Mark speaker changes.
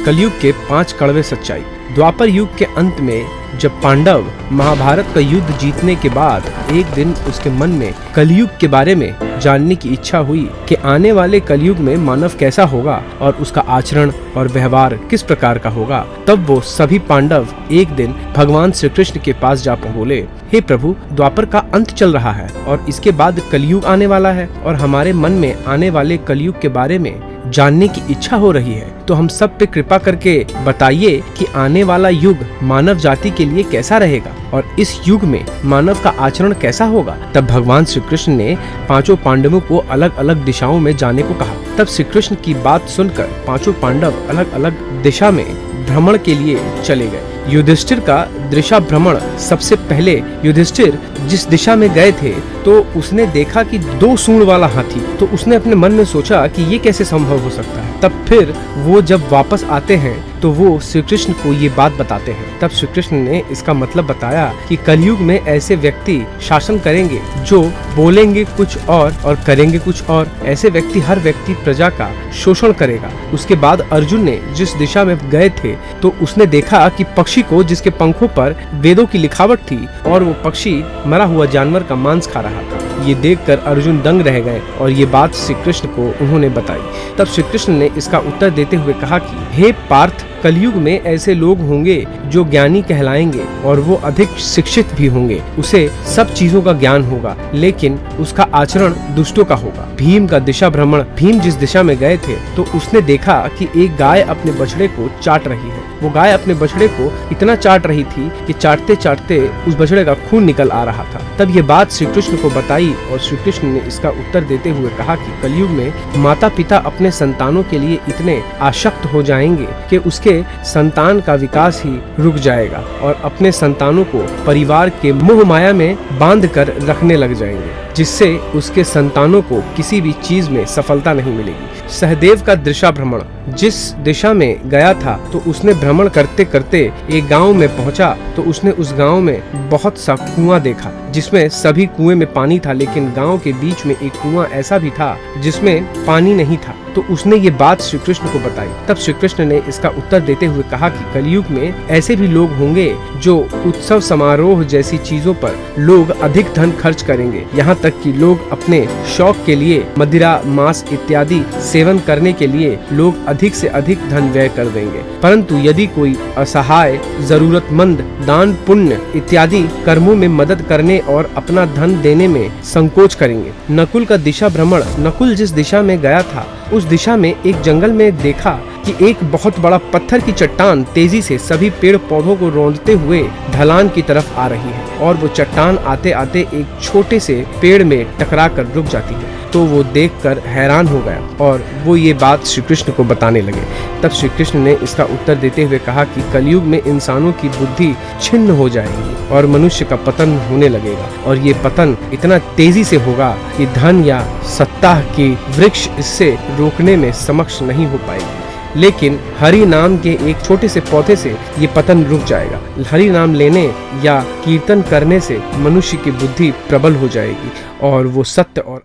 Speaker 1: कलयुग के 5 कड़वे सच्चाई। द्वापर युग के अंत में जब पांडव महाभारत का युद्ध जीतने के बाद एक दिन उसके मन में कलयुग के बारे में जानने की इच्छा हुई कि आने वाले कलयुग में मानव कैसा होगा और उसका आचरण और व्यवहार किस प्रकार का होगा। तब वो सभी पांडव एक दिन भगवान श्री कृष्ण के पास जा बोले, हे प्रभु, द्वापर का अंत चल रहा है और इसके बाद कलयुग आने वाला है और हमारे मन में आने वाले कलयुग के बारे में जानने की इच्छा हो रही है, तो हम सब पे कृपा करके बताइए कि आने वाला युग मानव जाति के लिए कैसा रहेगा और इस युग में मानव का आचरण कैसा होगा। तब भगवान श्री कृष्ण ने 5 पांडवों को अलग अलग दिशाओं में जाने को कहा। तब श्री कृष्ण की बात सुनकर 5 पांडव अलग अलग दिशा में भ्रमण के लिए चले गए। युधिष्ठिर का दिशा भ्रमण सबसे पहले युधिष्ठिर जिस दिशा में गए थे तो उसने देखा कि 2 सूंड वाला हाथी, तो उसने अपने मन में सोचा कि ये कैसे संभव हो सकता है। तब फिर वो जब वापस आते हैं तो वो श्री कृष्ण को ये बात बताते हैं। तब श्री कृष्ण ने इसका मतलब बताया कि कलयुग में ऐसे व्यक्ति शासन करेंगे जो बोलेंगे कुछ और करेंगे कुछ और। ऐसे व्यक्ति, हर व्यक्ति प्रजा का शोषण करेगा। उसके बाद अर्जुन ने जिस दिशा में गए थे तो उसने देखा कि पक्षी को, जिसके पंखों पर वेदों की लिखावट थी और वो पक्षी मरा हुआ जानवर का मांस खा रहा था। ये देखकर अर्जुन दंग रह गए और ये बात श्री कृष्ण को उन्होंने बताई। तब श्री कृष्ण ने इसका उत्तर देते हुए कहा कि हे पार्थ, कलयुग में ऐसे लोग होंगे जो ज्ञानी कहलाएंगे और वो अधिक शिक्षित भी होंगे। उसे सब चीजों का ज्ञान होगा, लेकिन उसका आचरण दुष्टों का होगा। भीम का दिशा भ्रमण, भीम जिस दिशा में गए थे तो उसने देखा कि एक गाय अपने बछड़े को चाट रही है। वो गाय अपने बछड़े को इतना चाट रही थी कि चाटते चाटते उस बछड़े का खून निकल आ रहा था। तब ये बात श्री कृष्ण को बताई और श्री कृष्ण ने इसका उत्तर देते हुए कहा कि कलयुग में माता पिता अपने संतानों के लिए इतने आसक्त हो जाएंगे कि उसके संतान का विकास ही रुक जाएगा और अपने संतानों को परिवार के मोह माया में बांध कर रखने लग जाएंगे, जिससे उसके संतानों को किसी भी चीज में सफलता नहीं मिलेगी। सहदेव का दिशा भ्रमण, जिस दिशा में गया था तो उसने भ्रमण करते करते एक गांव में पहुंचा तो उसने उस गांव में बहुत सा कुआं देखा, जिसमें सभी कुएं में पानी था, लेकिन गांव के बीच में एक कुआं ऐसा भी था जिसमें पानी नहीं था। तो उसने ये बात श्री कृष्ण को बताई। तब श्री कृष्ण ने इसका उत्तर देते हुए कहा कि कलयुग में ऐसे भी लोग होंगे जो उत्सव समारोह जैसी चीजों पर लोग अधिक धन खर्च करेंगे, यहाँ तक कि लोग अपने शौक के लिए मदिरा, मांस इत्यादि सेवन करने के लिए लोग अधिक से अधिक धन व्यय कर देंगे। परंतु यदि कोई असहाय, जरूरतमंद, दान पुण्य इत्यादि कर्मों में मदद करने और अपना धन देने में संकोच करेंगे। नकुल का दिशा भ्रमण, नकुल जिस दिशा में गया था उस दिशा में एक जंगल में देखा कि एक बहुत बड़ा पत्थर की चट्टान तेजी से सभी पेड़ पौधों को रौंदते हुए ढलान की तरफ आ रही है और वो चट्टान आते आते एक छोटे से पेड़ में टकरा कर रुक जाती है। तो वो देखकर हैरान हो गया और वो ये बात श्री कृष्ण को बताने लगे। तब श्री कृष्ण ने इसका उत्तर देते हुए कहा कि कलयुग में इंसानों की बुद्धि छिन्न हो जाएगी और मनुष्य का पतन होने लगेगा और ये पतन इतना तेजी से होगा कि धन या सत्ता की वृक्ष इससे रोकने में समक्ष नहीं हो पाएगी। लेकिन हरि नाम के एक छोटे से पौधे से ये पतन रुक जाएगा। हरि नाम लेने या कीर्तन करने से मनुष्य की बुद्धि प्रबल हो जाएगी और वो सत्य और